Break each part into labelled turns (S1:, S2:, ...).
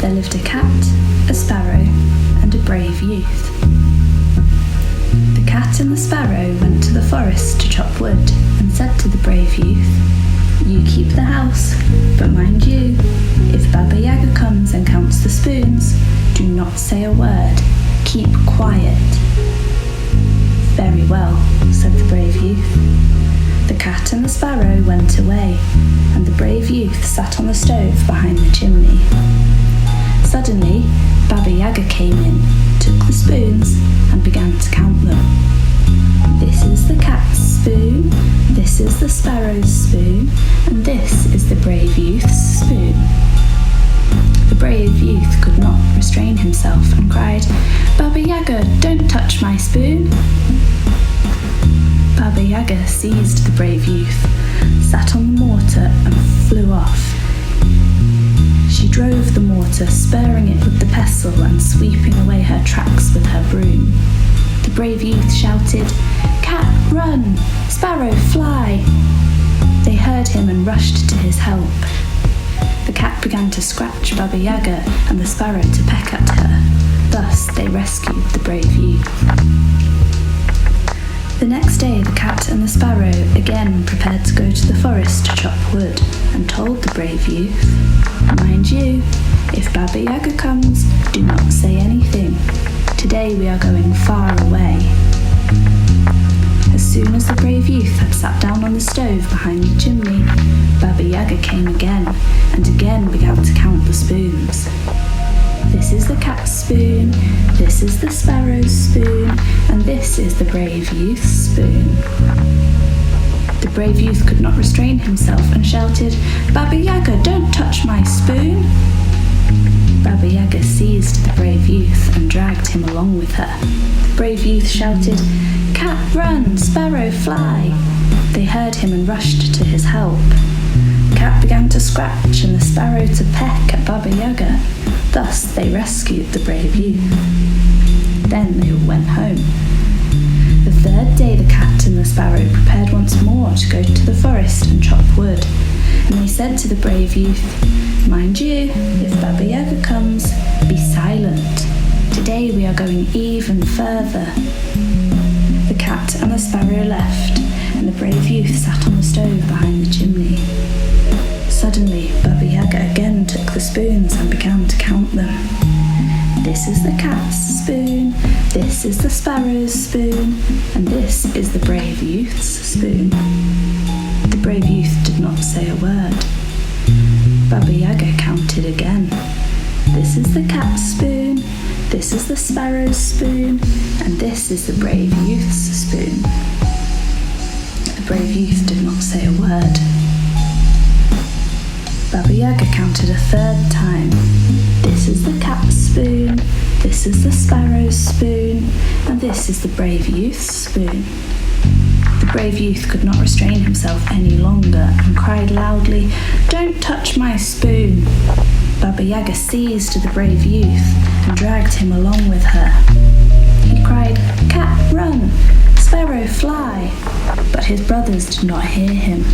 S1: there lived a cat, a sparrow, and a brave youth. The cat and the sparrow went to the forest to chop wood and said to the brave youth, "You keep the house, but mind you, if Baba Yaga comes and counts the spoons, do not say a word. Keep quiet." "Very well," said the brave youth. The cat and the sparrow went away, and the brave youth sat on the stove behind the chimney. Suddenly, Baba Yaga came in, took the spoons, and began to count them. "This is the cat's spoon, this is the sparrow's spoon, and this is the brave youth's spoon." The brave youth could not restrain himself and cried, "Baba Yaga, don't touch my spoon." Baba Yaga seized the brave youth, sat on the mortar and flew off. She drove the mortar, spurring it with the pestle and sweeping away her tracks with her broom. The brave youth shouted, "Cat, run! Sparrow, fly!" They heard him and rushed to his help. The cat began to scratch Baba Yaga and the sparrow to peck at her. Thus they rescued the brave youth. The next day the cat and the sparrow again prepared to go to the forest to chop wood and told the brave youth, "Mind you, if Baba Yaga comes, do not say anything. Today we are going far away." As soon as the brave youth had sat down on the stove behind the chimney, Baba Yaga came again and again began to count the spoons. "This is the cat's spoon, this is the sparrow's spoon, and this is the brave youth's spoon." The brave youth could not restrain himself and shouted, "Baba Yaga, don't touch my spoon!" Baba Yaga seized the brave youth and dragged him along with her. The brave youth shouted, "Cat, run! Sparrow, fly!" They heard him and rushed to his help. The cat began to scratch and the sparrow to peck at Baba Yaga. Thus they rescued the brave youth. Then they all went home. The third day the cat and the sparrow prepared once more to go to the forest and chop wood, and they said to the brave youth, "Mind you, if Baba Yaga comes, be silent. Today we are going even further." The cat and the sparrow left, and the brave youth sat on the stove behind the chimney. Suddenly, Baba Yaga again took the spoons and began to count them. "This is the cat's spoon, this is the sparrow's spoon, and this is the brave youth's spoon." The brave youth did not say a word. Baba Yaga counted again. "This is the cat's spoon, this is the sparrow's spoon, and this is the brave youth's spoon." The brave youth did not say a word. Baba Yaga counted a third time. "This is the cat's spoon, this is the sparrow's spoon, and this is the brave youth's spoon." The brave youth could not restrain himself any longer and cried loudly, "Don't touch my spoon!" Baba Yaga seized the brave youth and dragged him along with her. He cried, "Cat, run! Sparrow, fly!" But his brothers did not hear him.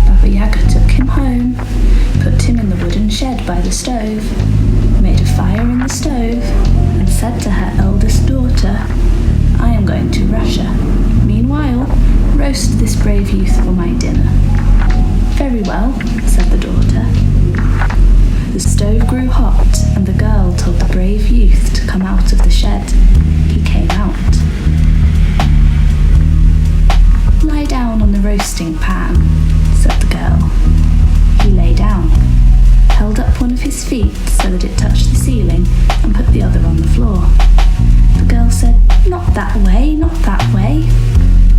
S1: Baba Yaga took him home, put him in the wooden shed by the stove, made a fire in the stove, and said to her eldest daughter, "I am going to Russia. Meanwhile, roast this brave youth for my dinner." "Very well," said the daughter. The stove grew hot, and the girl told the brave youth to come out of the shed. He came out. "Lie down on the roasting pan," said the girl. He lay down, held up one of his feet so that it touched the ceiling, and put the other on the floor. The girl said, "Not that way, not that way."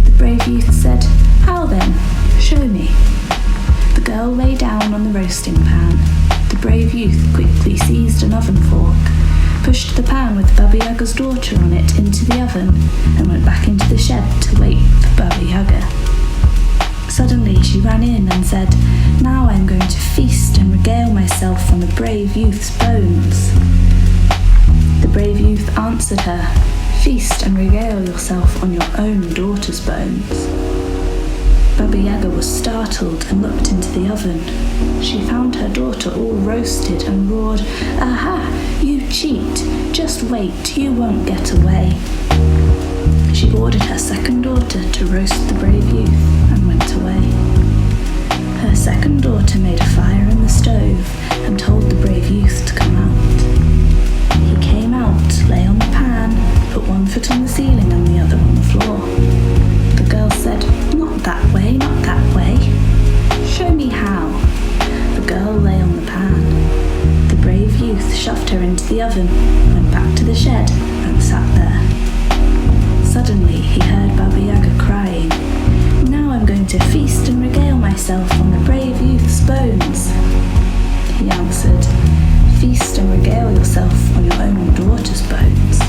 S1: The brave youth said, "How then? Show me." The girl lay down on the roasting pan. The brave youth quickly seized an oven fork, pushed the pan with Baba Yaga's daughter on it into the oven, and went back into the shed to wait for Baba Yaga. Suddenly she ran in and said, "Now I am going to feast and regale myself on the brave youth's bones." The brave youth answered her, "Feast and regale yourself on your own daughter's bones." Baba Yaga was startled and looked into the oven. She found her daughter all roasted and roared, "Aha! You cheat! Just wait, you won't get away." She ordered her second daughter to roast the brave youth and went away. Her second daughter made a fire in the stove and told the brave youth to come out. He came out, lay on the pan, put one foot on the ceiling and the other on the floor. The girl said, "Not that way, not that way." "Show me how." The girl lay on the pan. The brave youth shoved her into the oven, went back to the shed and sat there. Suddenly he heard Baba Yaga crying, "Now I'm going to feast and regale myself on the brave youth's bones." He answered, "Feast and regale yourself on your own daughter's bones."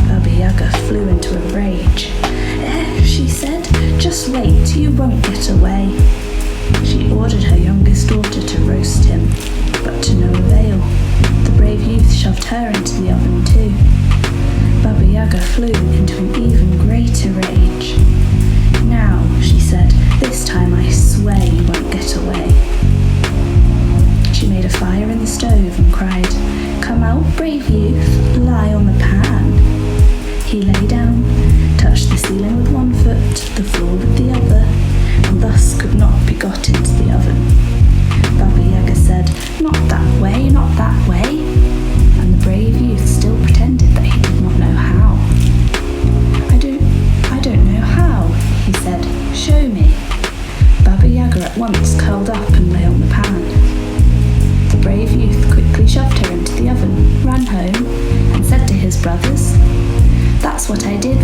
S1: Baba Yaga flew into a rage. She said, "Just wait, you won't get away." She ordered her youngest daughter to roast him, but to no avail. The brave youth shoved her into the oven too. Baba Yaga flew into an even greater rage. "Now," she said, "this time I swear you won't get away." She made a fire in the stove and cried, "Come out, brave youth, lie on the pan." He lay down, touched the ceiling with one foot, the floor with the other, and thus could not be got into the oven. Baba Yaga said, "Not that way, not that way," and the brave youth still pretended that he did not know how. I don't know how," he said. "Show me." Baba Yaga at once curled up and lay on the pan. The brave youth quickly shoved her into the oven, ran home, and said to his brothers, "That's what I did